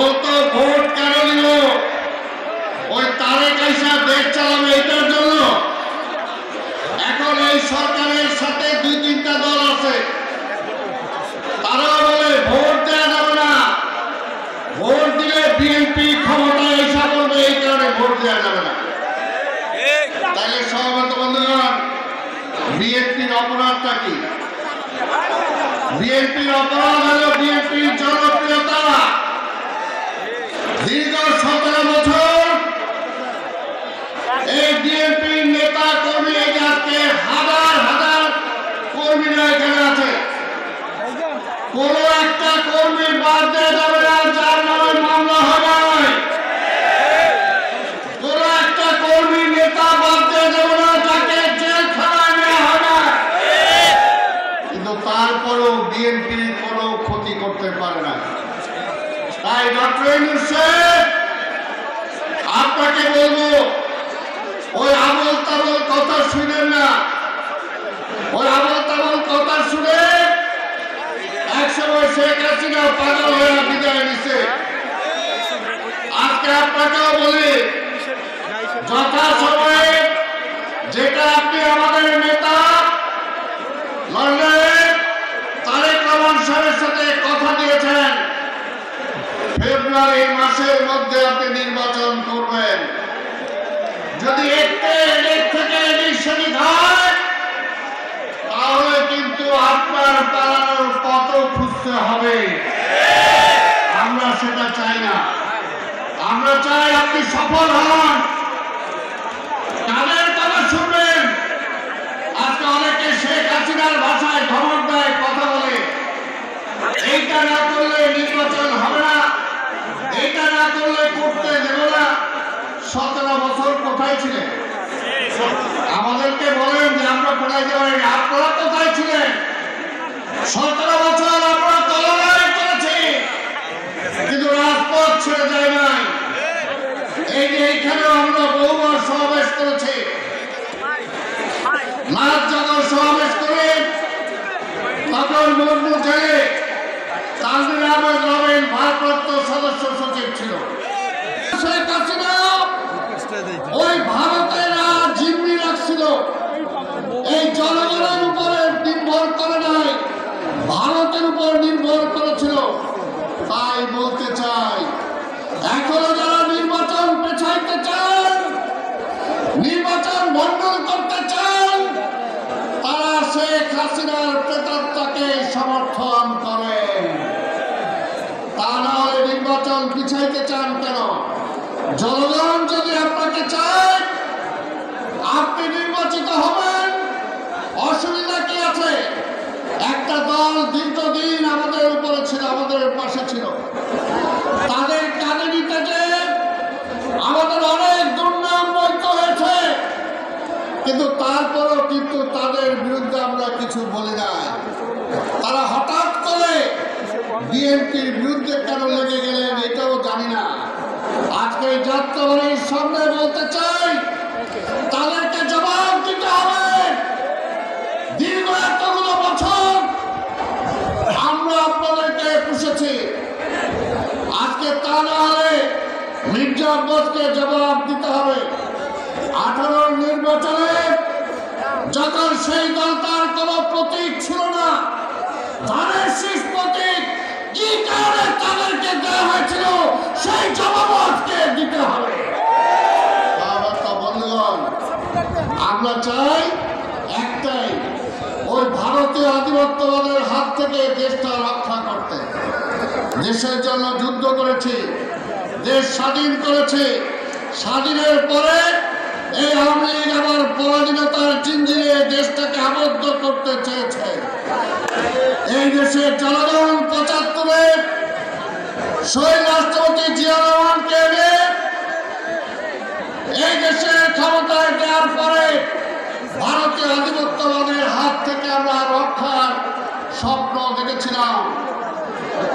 বলতো ভোট কেন দিল, ওই তারেক আইসা দেশ চালাবে এটার জন্য। এখন এই সরকারের সাথে দুই তিনটা দল আছে, তারা বলে ভোট দেওয়া যাবে না, ভোট দিলে বিএনপি ক্ষমতায় এসে পড়বে, এই কারণে ভোট দেওয়া যাবে না। তাহলে সহমত বন্ধুগণ, বিএনপির অপরাধটা কি? বিএনপির অপরাধ হলো বিএনপির জনপ্রিয়তা। দীর্ঘ 17 বছর এই বিএনপির নেতা কর্মী, আজকে হাজার হাজার কর্মীরা এখানে আছে, কোন একটা কর্মী বাদ দেওয়া যাবে না যার নামে মামলা হয় নাই, কোন একটা কর্মী নেতা বাদ দেওয়া যাবে না যাকে জেলখানায় নেওয়া হয় না। কিন্তু তারপরও বিএনপি কোনো ক্ষতি করতে পারে না। তাই ডক্টর ইউনূস সাহেব, আপনাকে বলবো, ওই আবল তাবল কথা শুনেন না। ওই আবল তাবল কথা শুনে একসময় শেখ হাসিনা পাগল হয়ে বিদায় নিছে। আজকে আপনাকেও বলি, যথা সময়ে যেটা আপনি আমাদের নেতা লন্ডনে তারেক রহমান সাহেবের সাথে কথা দিয়েছেন, ফেব্রুয়ারি মাসের মধ্যে আপনি নির্বাচন করবেন। যদি এদিক থেকে এদিক সেদিক হয়, তাহলে কিন্তু আপনার পালানোর পথ খুঁজতে হবে। আমরা সেটা চাই না। আমরা চাই আপনি সফল হন। তাদের কথা শুনবেন। আজকে অনেকে শেখ হাসিনার ভাষায় ধমক দেয়, কথা বলে, এইটা না করলে নির্বাচন হবে না, এইটা না করলে করতে দেব না। 17 বছর কোথায় ছিলেন? আমাদেরকে বলেন যে আমরা কোথায় যাই, আপনারা কোথায় ছিলেন? 17 বছর আমরা তলবাড়ি করেছি, কিন্তু রাজপথ ছেড়ে যায় নাই। এই যে এইখানে আমরা বহুবার সমাবেশ করেছি, মাঠ যখন সমাবেশ করে তখন মজনু জেলে তানভীর আহমেদ রবিন ভারপ্রাপ্ত সদস্য সচিব ছিল। শেখ হাসিনা ওই ভারতের জিম্মি রাখছিল, এই জনগণের উপরে নির্ভর করে নাই, ভারতের উপর নির্ভর করেছিল। তাই বলতে চাই, এখনো যারা নির্বাচন পেছাইতে চান, নির্বাচন ভণ্ডুল করতে চান, তারা শেখ হাসিনার প্রেতাত্মাকে সমর্থন করেন। তা না হলে নির্বাচন পিছাইতে চান কেন? জনগণ যদি আপনাকে চায়, আপনি নির্বাচিত হবেন, অসুবিধা কি আছে? একটা দল দীর্ঘদিন আমাদের উপরে ছিল, আমাদের পাশে ছিল, তাদের কানে নিতে যে আমাদের অনেক দুর্নাম বইতে হয়েছে, কিন্তু তারপরও কিন্তু তাদের বিরুদ্ধে আমরা কিছু বলি নাই। তারা হঠাৎ করে বিএনপির বিরুদ্ধে কেন লেগে গেলেন এটাও জানি না। আজকে যাত্রাবাড়ির সামনে বলতে চাই, তাদেরকে জবাব দিতে হবে। দীর্ঘ এতগুলো বছর আমরা আপনাদেরকে পুষেছি, আজকে তা না হলে মির্জা আব্বাসকে জবাব দিতে হবে। 18 নির্বাচনে যখন সেই দলটার কোনো প্রতীক ছিল না, ধানের শীষ প্রতীক কি কারণে তাদেরকে দেওয়া হয়েছিল, সেই জবাব আজকে দিতে হবে। বন্ধুগণ, আমরা চাই একটাই, ওই ভারতীয় আধিপত্যবাদের হাত থেকে দেশটা রক্ষা করতে। দেশের জন্য যুদ্ধ করেছি, দেশ স্বাধীন করেছে। স্বাধীনের পরে এই আওয়ামী লীগ আবার পরাধীনতার জিঞ্জিরে দেশটাকে আবদ্ধ করতে চেয়েছে। এই দেশের জনগণ 75-এ শহীদ রাষ্ট্রপতি জিয়া রহমানকে এনে এই দেশের ক্ষমতায় দেওয়ার পরে ভারতীয় আধিপত্যবাদের হাত থেকে আমরা রক্ষার স্বপ্ন দেখেছিলাম,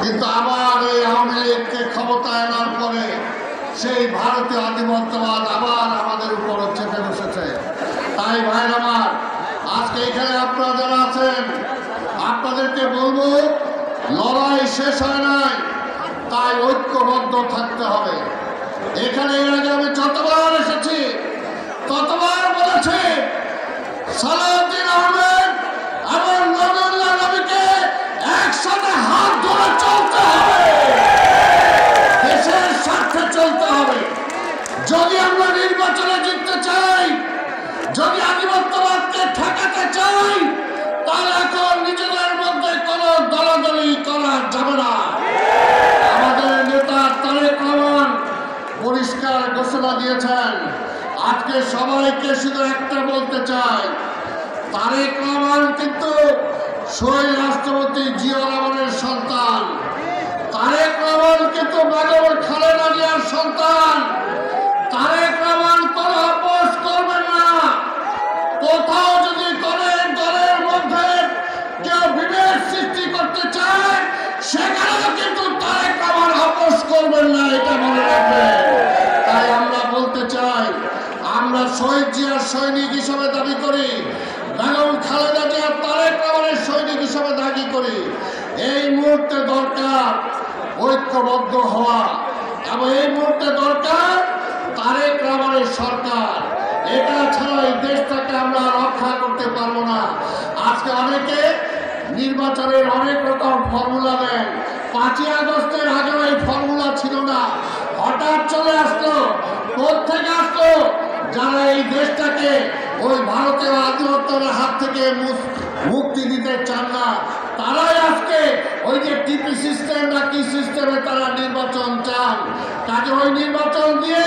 কিন্তু আবার এই আওয়ামী লীগকে ক্ষমতায় আনার পরে সেই ভারতীয় আধিপত্যবাদ আবার আমাদের উপর চেপে বসেছে। তাই ভাইরা আমার, আজকে এখানে আপনারা যারা আছেন, আপনাদেরকে বলবো, লড়াই শেষ হয় নাই, তাই ঐক্যবদ্ধ আজকে সবাইকে শুধু একটা বলতে চাই, তারেক রহমান কিন্তু শহীদ রাষ্ট্রপতি জিয়া রহমানের সন্তান। তারেক রহমান কিন্তু বেগম খালেদা জিয়ার সন্তান। তারেক রহমান কোনো আপোষ করবেন না। কোথাও যদি দলের মধ্যে কেউ বিভেদ সৃষ্টি করতে চায়, সেখানেও কিন্তু তারেক রহমান আপোষ করবেন না, এটা মনে রাখবেন। তাই আমরা বলতে চাই, আমরা শহীদ জিয়ার সৈনিক হিসেবে দাবি করি, বেগম খালেদা জিয়া তারেক রহমানের সৈনিক হিসেবে দাবি করি। এই মুহূর্তে দরকার ঐক্যবদ্ধ হওয়া, এবং এই মুহূর্তে দরকার তারেক রহমানের সরকার। এটা ছাড়া এই দেশটাকে আমরা রক্ষা করতে পারবো না। আজকে অনেকে নির্বাচনের অনেক রকম ফর্মুলা দেন। 5ই আগস্টের আগেও এই ফর্মুলা ছিল না, হঠাৎ চলে আসলো। কোত্থেকে আসলো? যারা এই দেশটাকে ওই ভারতীয় আধিপত্যের হাত থেকে মুক্তি দিতে চান না, তারাই আজকে ওই যে টিপি সিস্টেম না কি সিস্টেমে তারা নির্বাচন চান। তাকে ওই নির্বাচন দিয়ে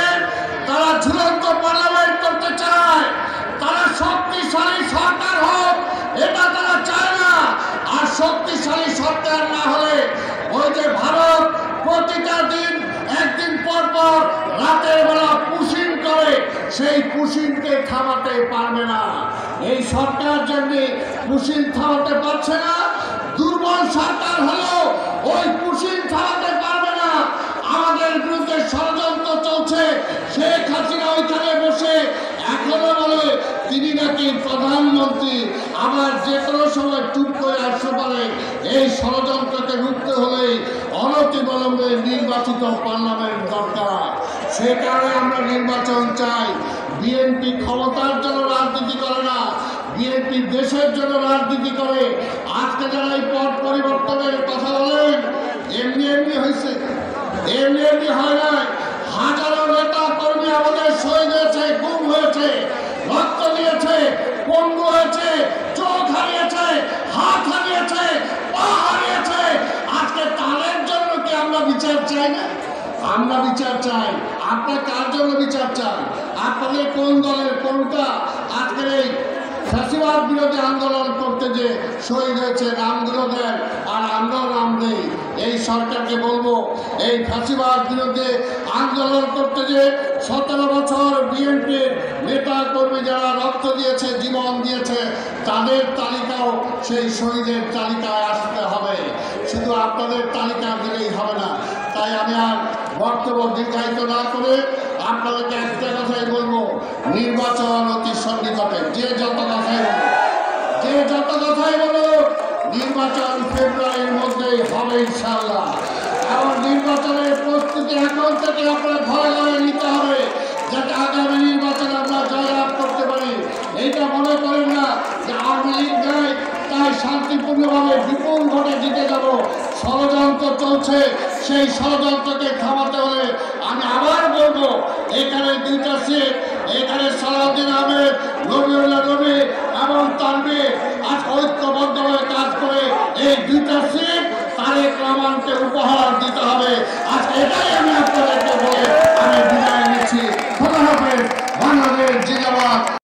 তারা ঝুলন্ত পার্লামেন্ট করতে চায়। তারা শক্তিশালী সরকার হোক, এটা তারা চায় না। আর শক্তিশালী সরকার না হলে ওই যে ভারত প্রতিটা দিন একদিন পর পর রাতের বেলা পুশিং করে, সেই পুশিংকে থামাতে পারবে না। এই সরকার জন্য পুশিং থামাতে পারছে না। দুর্বল সরকার হলেও ওই পুশিং থামাতে পারবে না। আমাদের বিরুদ্ধে ষড়যন্ত্র চলছে। শেখ হাসিনা ওইখানে বসে এখনো বলে তিনি নাকি প্রধানমন্ত্রী, আবার যে কোনো সময় চুপ করে আসতে পারে। এই ষড়যন্ত্রকে রুখতে হলে অনতিবিলম্বে নির্বাচিত পার্লামেন্ট দরকার। সে কারণে আমরা নির্বাচন চাই। বিএনপি ক্ষমতার জন্য রাজনীতি করে না, বিএনপি দেশের জন্য রাজনীতি করে। আজকে যারা এই পথ পরিবর্তনের কথা বলেন, এমনি এমনি হয়েছে, এমনি এমনি হয় নাই। হাজারো নেতা কর্মী আমাদের শহীদ হয়েছে, গুম হয়েছে, রক্ত দিয়েছে, পঙ্গু হয়েছে, চোখ হারিয়েছে, হাত হারিয়েছে, পা হারিয়েছে। আজকে তাদের জন্য কি আমরা বিচার চাই না? আমরা বিচার চাই। আপনারা কার জন্য বিচার চান? আপনাদের কোন দলের কোনটা আজকের এই ফ্যাসিবাদ বিরোধী আন্দোলন করতে যে শহীদ হয়েছে নামগুলো দেন, আর আমরাও নাম নেই। এই সরকারকে বলবো, এই ফ্যাসিবাদ বিরুদ্ধে আন্দোলন করতে যে 17 বছর বিএনপির নেতা কর্মী যারা রক্ত দিয়েছে, জীবন দিয়েছে, তাদের তালিকাও সেই শহীদের তালিকায় আসতে হবে। শুধু আপনাদের তালিকা দিলেই হবে না। তাই আমি আর বক্তব্য দীর্ঘায়িত না করে আপনাদেরকে একটা কথাই বলবো, নির্বাচন অতি সন্নিকটে। যে যত কথাই বলো, নির্বাচন ফেব্রুয়ারির মধ্যেই হবে ইনশাআল্লাহ। এবং নির্বাচনের প্রস্তুতি এখন থেকে আপনারা ঘরে ঘরে নিতে হবে, যাতে আগামী নির্বাচনে আমরা জয়লাভ করতে পারি। এইটা মনে করেন না যে আওয়ামী লীগ নেয় তাই শান্তিপূর্ণভাবে বিপুল ভোটে জিতে যাব। ষড়যন্ত্র চলছে, সেই ষড়যন্ত্রকে থামাতে হলে আমি আবার বলবো, এখানে 2টা সিট, এখানে সালাউদ্দিন আহমেদ, রবিউল্লাহ নবী এবং তানভীর আজ ঐক্যবদ্ধভাবে কাজ করে এই 2টা সিট তারেক রহমানকে উপহার দিতে হবে। আজ এটাই